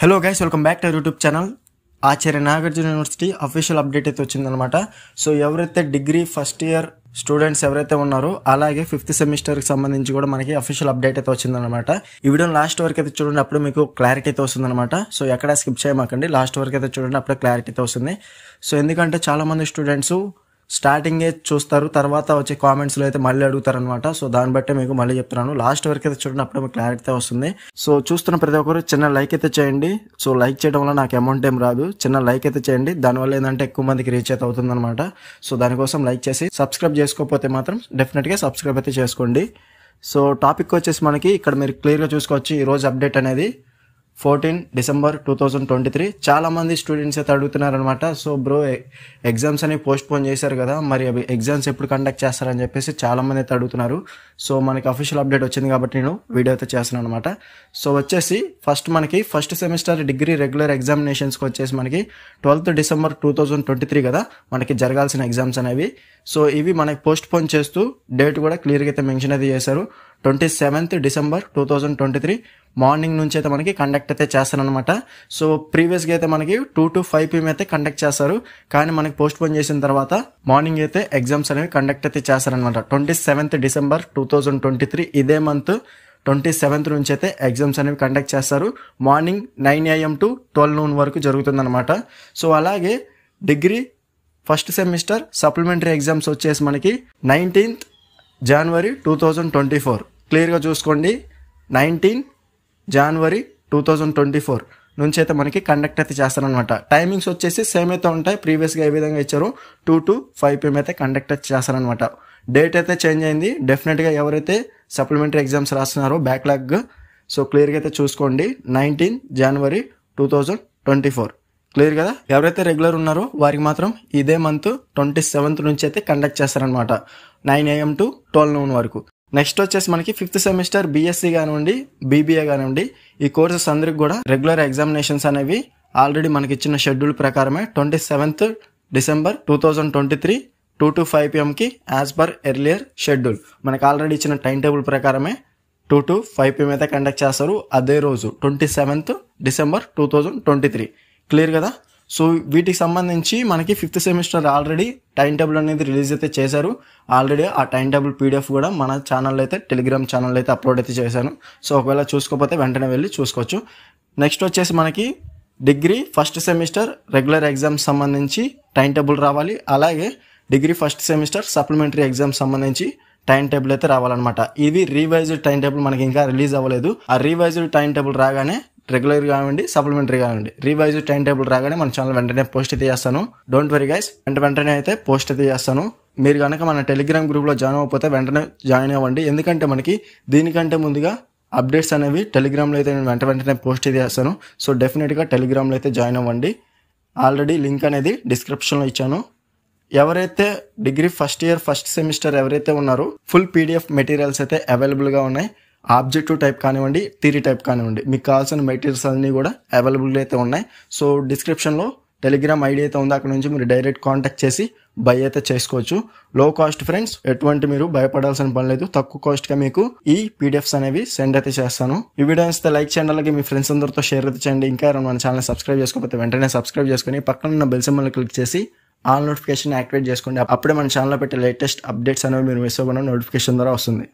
Hello guys, welcome back to YouTube channel. Acharya Nagarjuna university official update అయితే వచ్చిందనమాట. So ఎవరైతే degree first year students ఎవరైతే ఉన్నారో అలాగే ఫిఫ్త్ సెమిస్టర్కి సంబంధించి కూడా మనకి అఫీషియల్ అప్డేట్ అయితే వచ్చిందనమాట. ఈ వీడియో లాస్ట్ వరకు అయితే చూడండి, అప్పుడు మీకు క్లారిటీ అయితే వస్తుందన్నమాట. సో ఎక్కడ స్కిప్ చేయమాకండి, లాస్ట్ వరకు అయితే చూడండి, అప్పుడే క్లారిటీ అయితే వస్తుంది. సో ఎందుకంటే చాలా మంది స్టూడెంట్స్ స్టార్టింగే చూస్తారు, తర్వాత వచ్చే కామెంట్స్లో అయితే మళ్ళీ అడుగుతారనమాట. సో దాన్ని బట్టే మీకు మళ్ళీ చెప్తున్నాను, లాస్ట్ వరకు అయితే చూడండి, అప్పుడు మీకు క్లారిటీ వస్తుంది. సో చూస్తున్న ప్రతి ఒక్కరు చిన్న లైక్ అయితే చేయండి. సో లైక్ చేయడం వల్ల నాకు అమౌంట్ ఏం రాదు, చిన్న లైక్ అయితే చేయండి. దానివల్ల ఏంటంటే ఎక్కువ మందికి రీచ్ అయితే అవుతుంది అనమాట. సో దానికోసం లైక్ చేసి సబ్స్క్రైబ్ చేసుకోకపోతే మాత్రం డెఫినెట్గా సబ్స్క్రైబ్ అయితే చేసుకోండి. సో టాపిక్ వచ్చేసి మనకి ఇక్కడ మీరు క్లియర్గా చూసుకోవచ్చు. ఈ రోజు అప్డేట్ అనేది 14 డిసెంబర్ 2023. చాలా మంది స్టూడెంట్స్ అయితే అడుగుతున్నారు అనమాట. సో బ్రో, ఎగ్జామ్స్ అనేవి పోస్ట్ పోన్ చేశారు కదా, మరి అవి ఎగ్జామ్స్ ఎప్పుడు కండక్ట్ చేస్తారని చెప్పేసి చాలా మంది అయితే అడుగుతున్నారు. సో మనకి అఫీషియల్ అప్డేట్ వచ్చింది కాబట్టి నేను వీడియో అయితే చేస్తున్నాను అనమాట. సో వచ్చేసి ఫస్ట్ సెమిస్టర్ డిగ్రీ రెగ్యులర్ ఎగ్జామినేషన్స్కి వచ్చేసి మనకి 12 డిసెంబర్ 2023 కదా మనకి జరగాల్సిన ఎగ్జామ్స్ అనేవి. సో ఇవి మనకి పోస్ట్ పోన్ చేస్తూ డేట్ కూడా క్లియర్గా అయితే మెన్షన్ అయితే చేశారు. 27 డిసెంబర్ 2023 మార్నింగ్ నుంచి అయితే మనకి కండక్ట్ అయితే చేస్తారనమాట. సో ప్రీవియస్గా అయితే మనకి 2 to 5 PM అయితే కండక్ట్ చేస్తారు, కానీ మనకి పోస్ట్ పోన్ చేసిన తర్వాత మార్నింగ్ అయితే ఎగ్జామ్స్ అనేవి కండక్ట్ అయితే చేస్తారనమాట. 27 డిసెంబర్ 2023 ఇదే మంత్ 27th నుంచి అయితే ఎగ్జామ్స్ అనేవి కండక్ట్ చేస్తారు. మార్నింగ్ 9 AM to 12 noon వరకు జరుగుతుందన్నమాట. సో అలాగే degree first semester supplementary exams వచ్చేసి మనకి 19th జనవరి 2024 క్లియర్గా చూసుకోండి. 19 జనవరి 2024 నుంచి అయితే మనకి కండక్ట్ అయితే చేస్తారనమాట. టైమింగ్స్ వచ్చేసి సేమ్ అయితే ఉంటాయి, ప్రీవియస్గా ఏ విధంగా ఇచ్చారో 2 to 5 PM అయితే కండక్ట్ అయితే చేస్తారనమాట. డేట్ అయితే చేంజ్ అయింది. డెఫినెట్గా ఎవరైతే సప్లిమెంటరీ ఎగ్జామ్స్ రాస్తున్నారో బ్యాక్లాగ్, సో క్లియర్గా అయితే చూసుకోండి. 19 జనవరి 2024 క్లియర్ కదా. ఎవరైతే రెగ్యులర్ ఉన్నారో వారికి మాత్రం ఇదే మంత్ 27th నుంచి అయితే కండక్ట్ చేస్తారనమాట, 9 AM to 12 noon వరకు. నెక్స్ట్ వచ్చేసి మనకి ఫిఫ్త్ సెమిస్టర్ బీఎస్సీ కానివ్వండి, బీబీఏ కానివ్వండి, ఈ కోర్సెస్ అందరికి కూడా రెగ్యులర్ ఎగ్జామినేషన్స్ అనేవి ఆల్రెడీ మనకి ఇచ్చిన షెడ్యూల్ ప్రకారమే 27th డిసెంబర్ 2023 2 to 5 PMకి యాజ్ పర్ ఎర్లియర్ షెడ్యూల్ మనకి ఆల్రెడీ ఇచ్చిన టైం టేబుల్ ప్రకారమే 2 to 5 PM అయితే కండక్ట్ చేస్తారు. అదే రోజు 27th డిసెంబర్ 2023 క్లియర్ కదా. సో వీటికి సంబంధించి మనకి fifth semester already time table అనేది రిలీజ్ అయితే చేశారు. ఆల్రెడీ ఆ టైం టేబుల్ PDF కూడా మన ఛానల్లో అయితే టెలిగ్రామ్ ఛానల్లో అయితే అప్లోడ్ అయితే చేశాను. సో ఒకవేళ చూసుకోకపోతే వెంటనే వెళ్ళి చూసుకోవచ్చు. నెక్స్ట్ వచ్చేసి మనకి degree first semester regular exams సంబంధించి టైం టేబుల్ రావాలి. అలాగే degree first semester supplementary exams సంబంధించి టైం టేబుల్ అయితే రావాలన్నమాట. ఇది రీవైజ్డ్ టైం టేబుల్ మనకి ఇంకా రిలీజ్ అవ్వలేదు. ఆ రీవైజ్డ్ టైం టేబుల్ రాగానే రెగ్యులర్ కానివ్వండి, సప్లిమెంటరీ కానివ్వండి, రివైజ్డ్ టైం టేబుల్ రాగానే మన ఛానల్ వెంటనే పోస్ట్ అయితే చేస్తాను. డోంట్ వరీ గైస్, వెంటనే అయితే పోస్ట్ అయితే చేస్తాను. మీరు కనుక మన టెలిగ్రామ్ గ్రూప్లో జాయిన్ అవ్వకపోతే వెంటనే జాయిన్ అవ్వండి. ఎందుకంటే మనకి దీనికంటే ముందుగా అప్డేట్స్ అనేవి టెలిగ్రామ్లో అయితే నేను వెంటనే పోస్ట్ అయితే చేస్తాను. సో డెఫినెట్గా టెలిగ్రామ్లో అయితే జాయిన్ అవ్వండి. ఆల్రెడీ లింక్ అనేది డిస్క్రిప్షన్లో ఇచ్చాను. ఎవరైతే degree first year first semester ఎవరైతే ఉన్నారో ఫుల్ PDF మెటీరియల్స్ అయితే అవైలబుల్గా ఉన్నాయి. ఆబ్జెక్టివ్ టైప్ కానివ్వండి, థియరీ టైప్ కానివ్వండి, మీకు కావాల్సిన మెటీరియల్స్ అన్నీ కూడా అవైలబుల్గా అయితే ఉన్నాయి. సో డిస్క్రిప్షన్లో టెలిగ్రామ్ ఐడి అయితే ఉంది, అక్కడ నుంచి మీరు డైరెక్ట్ కాంటాక్ట్ చేసి బై అయితే చేసుకోవచ్చు. లో కాస్ట్ ఫ్రెండ్స్, ఎటువంటి మీరు భయపడాల్సిన పని లేదు. తక్కువ కాస్ట్గా మీకు ఈ PDFs అనేవి సెండ్ అయితే చేస్తాను. ఈ వీడియో ఇస్తే లైక్ చేయండి, అలాగే మీ ఫ్రెండ్స్ అందరితో షేర్ అయితే చేయండి. ఇంకా మన ఛానల్ సబ్స్క్రైబ్ చేసుకోకపోతే వెంటనే సబ్స్క్రైబ్ చేసుకుని పక్కన ఉన్న బెల్ సింబల్ క్లిక్ చేసి ఆల్ నోటిఫికేషన్ యాక్టివేట్ చేసుకోండి. అప్పుడే మన ఛానల్లో పెట్టే లేటెస్ట్ అప్డేట్స్ అనేవి మీరు మిస్ అవ్వకుండా నోటిఫికేషన్ ద్వారా వస్తుంది.